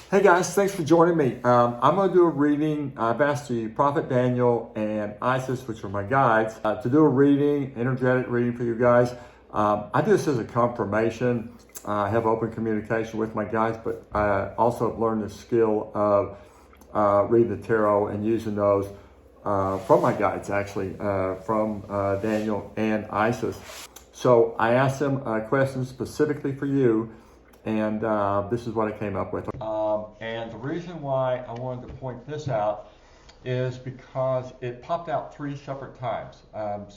Hey guys, thanks for joining me. I'm going to do a reading. I've asked the Prophet Daniel and Isis, which are my guides, to do a reading, energetic reading for you guys. I do this as a confirmation. I have open communication with my guides, but I also have learned the skill of reading the tarot and using those from my guides, actually, from Daniel and Isis. So I asked them questions specifically for you, and this is what I came up with. And the reason why I wanted to point this out is because it popped out 3 separate times. I'm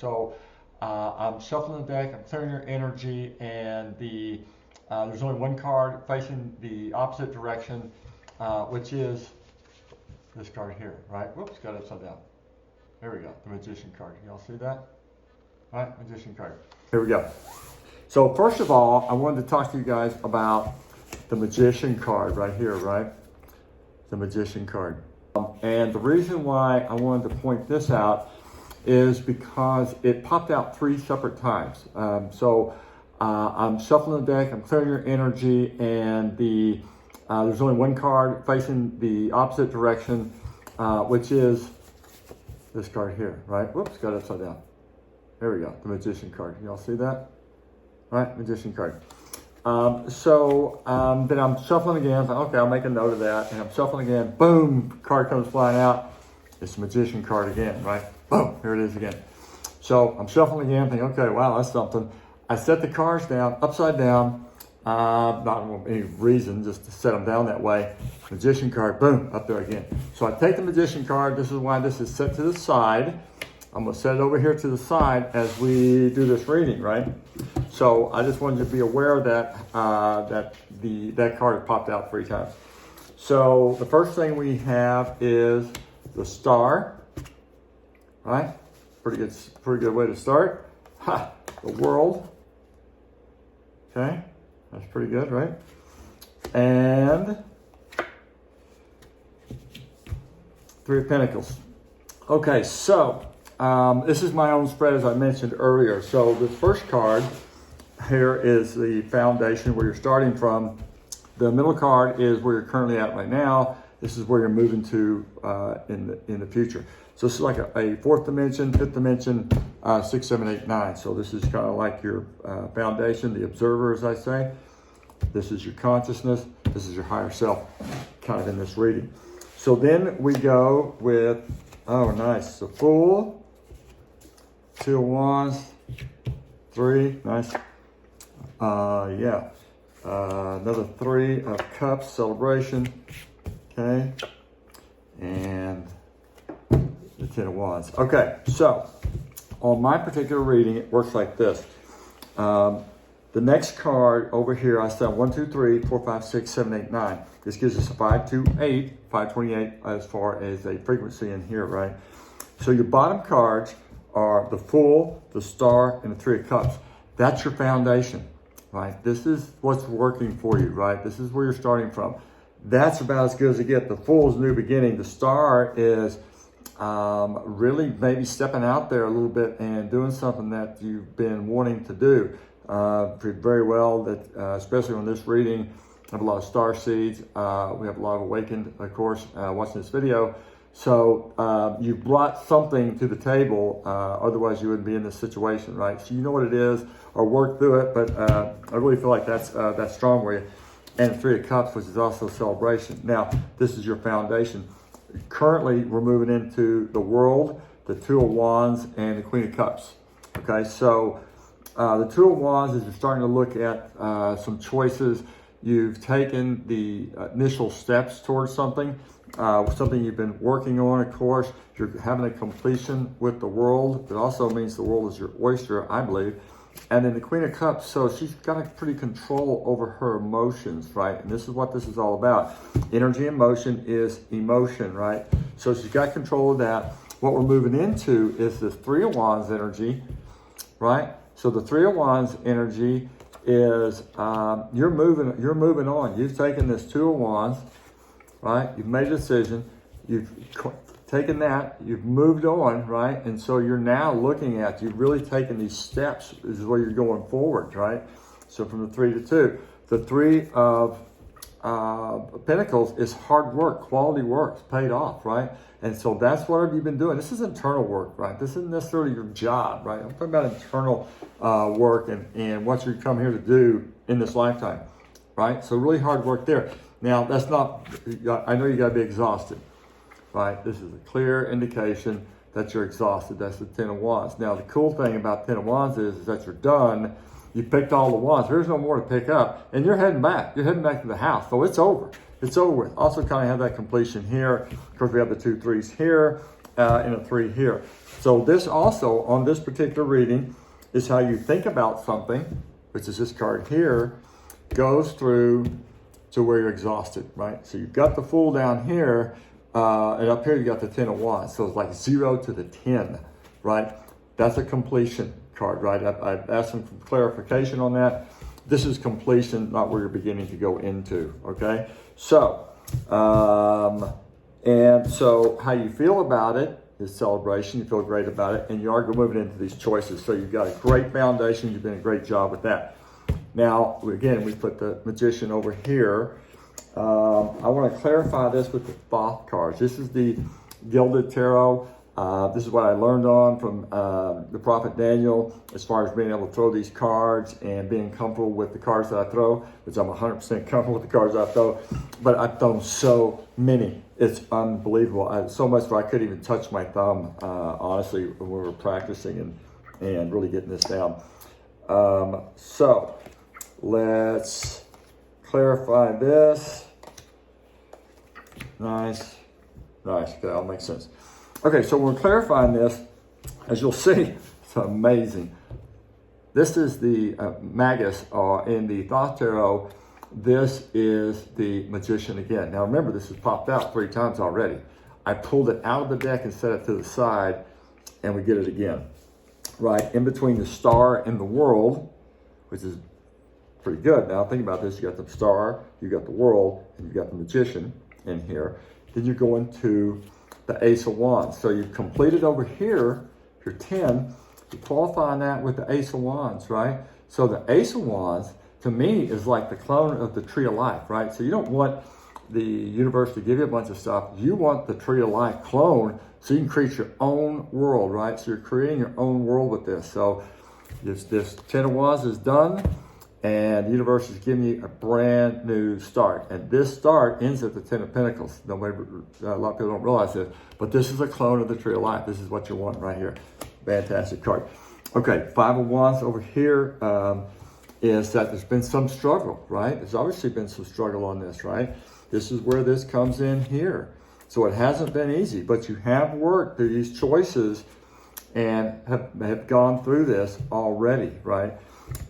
shuffling the deck, I'm clearing your energy, and there's only one card facing the opposite direction, which is this card here, right? Whoops, got it upside down. There we go, the Magician card. Y'all see that? All right, Magician card. Here we go. So first of all, I wanted to talk to you guys about the Magician card right here, right? The Magician card. And the reason why I wanted to point this out is because it popped out 3 separate times. I'm shuffling the deck, I'm clearing your energy, and there's only one card facing the opposite direction, which is this card here, right? Whoops, got it upside down. There we go, the Magician card. Y'all see that? Right, Magician card. Then I'm shuffling again. Okay, I'll make a note of that. And I'm shuffling again. Boom, card comes flying out. It's the Magician card again, right? Boom, here it is again. So I'm shuffling again, thinking, okay, wow, that's something. I set the cards down, upside down, not for any reason, just to set them down that way. Magician card, boom, up there again. So I take the Magician card. This is why this is set to the side. I'm going to set it over here to the side as we do this reading, right? So I just wanted you to be aware that that card popped out 3 times. So the first thing we have is the Star, right? Pretty good way to start. Ha! The World. Okay, that's pretty good, right? And 3 of Pentacles. Okay, so this is my own spread, as I mentioned earlier. So the first card here is the foundation, where you're starting from. The middle card is where you're currently at right now. This is where you're moving to in the future. So this is like a 4th dimension, 5th dimension, 6, 7, 8, 9. So this is kind of like your foundation, the observer, as I say. This is your consciousness. This is your higher self, kind of in this reading. So then we go with, oh, nice, the Fool, 2 of Wands, 3, nice. Another 3 of Cups, celebration, okay, and the 10 of Wands. Okay, so on my particular reading, it works like this. The next card over here, I said 1, 2, 3, 4, 5, 6, 7, 8, 9. This gives us a 5, 2, 8, 528 as far as a frequency in here, right? So your bottom cards are the Fool, the Star, and the 3 of Cups. That's your foundation, right? This is what's working for you, right? This is where you're starting from. That's about as good as it gets. The Fool is new beginning. The Star is really maybe stepping out there a little bit and doing something that you've been wanting to do. Very well that, especially on this reading, I have a lot of star seeds. We have a lot of awakened, of course, watching this video. So you've brought something to the table, otherwise you wouldn't be in this situation, right? So you know what it is, or work through it, but I really feel like that's strong for you. And 3 of Cups, which is also celebration. Now, this is your foundation. Currently, we're moving into the World, the 2 of Wands, and the Queen of Cups. Okay, so the 2 of Wands is you're starting to look at some choices. You've taken the initial steps towards something you've been working on, of course. You're having a completion with the World. It also means the World is your oyster, I believe. And then the Queen of Cups, so she's got a pretty control over her emotions, right? And this is what this is all about. Energy and motion is emotion, right? So she's got control of that. What we're moving into is this 3 of Wands energy, right? So the 3 of Wands energy is you're moving on. You've taken this 2 of Wands, right? You've made a decision. You've taken that, you've moved on, right? And so you're now looking at, you've really taken these steps, this is where you're going forward, right? So from the 3 to 2. The 3 of Pentacles is hard work, quality work, it's paid off, right? And so that's what you've been doing. This is internal work, right? This isn't necessarily your job, right? I'm talking about internal work and what you come here to do in this lifetime, right? So really hard work there. Now, that's not, I know you got to be exhausted, right? This is a clear indication that you're exhausted. That's the 10 of Wands. Now, the cool thing about 10 of Wands is that you're done. You picked all the wands. There's no more to pick up. And you're heading back. You're heading back to the house. So it's over. It's over with. Also kind of have that completion here. Of course, we have the 2 3s here and a 3 here. So this also, on this particular reading, is how you think about something, which is this card here, goes through to where you're exhausted, right? So you've got the Fool down here, and up here you got the 10 of Wands. So it's like 0 to the 10, right? That's a completion card, right? I've asked some clarification on that. This is completion, not where you're beginning to go into, okay? So, and so how you feel about it is celebration. You feel great about it, and you are moving into these choices. So you've got a great foundation. You've done a great job with that. Now, again, we put the Magician over here. I want to clarify this with the Thoth cards. This is the Gilded Tarot. This is what I learned on from the Prophet Daniel as far as being able to throw these cards and being comfortable with the cards that I throw, which I'm 100% comfortable with the cards I throw, but I've thrown so many. It's unbelievable. So much where I couldn't even touch my thumb, honestly, when we were practicing and really getting this down. So let's clarify this. Nice. Okay, that'll make sense. Okay, so we're clarifying this. As you'll see, it's amazing. This is the Magus in the Thoth Tarot. This is the Magician again. Now remember, this has popped out 3 times already. I pulled it out of the deck and set it to the side, and we get it again. Right, in between the Star and the World, which is pretty good. Now think about this. You got the Star, you got the World, and you got the Magician in here. Then you go into the Ace of Wands. So you've completed over here, your 10, you qualify that with the Ace of Wands, right? So the Ace of Wands, to me, is like the clone of the Tree of Life, right? So you don't want the universe to give you a bunch of stuff. You want the Tree of Life clone so you can create your own world, right? So you're creating your own world with this. So this 10 of Wands is done, and the universe is giving you a brand new start. And this start ends at the 10 of Pentacles. A lot of people don't realize this, but this is a clone of the Tree of Life. This is what you want right here. Fantastic card. Okay, 5 of Wands over here is that there's been some struggle, right? There's obviously been some struggle on this, right? This is where this comes in here. So it hasn't been easy, but you have worked through these choices and have gone through this already, right?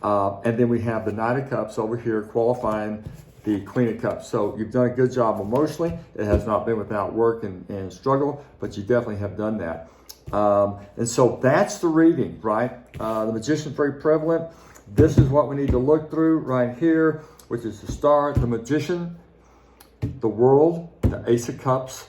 And then we have the Knight of Cups over here qualifying the Queen of Cups. So you've done a good job emotionally. It has not been without work and struggle, but you definitely have done that. And so that's the reading, right? The Magician is very prevalent. This is what we need to look through right here, which is the Star, the Magician, the World, the Ace of Cups,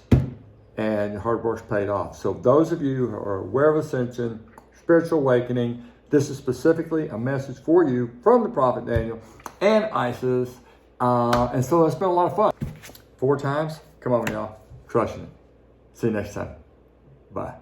and your hard work's paid off. So those of you who are aware of Ascension, spiritual awakening, this is specifically a message for you from the Prophet Daniel and Isis. And so it's been a lot of fun. 4 times. Come on, y'all. Crushing it. See you next time. Bye.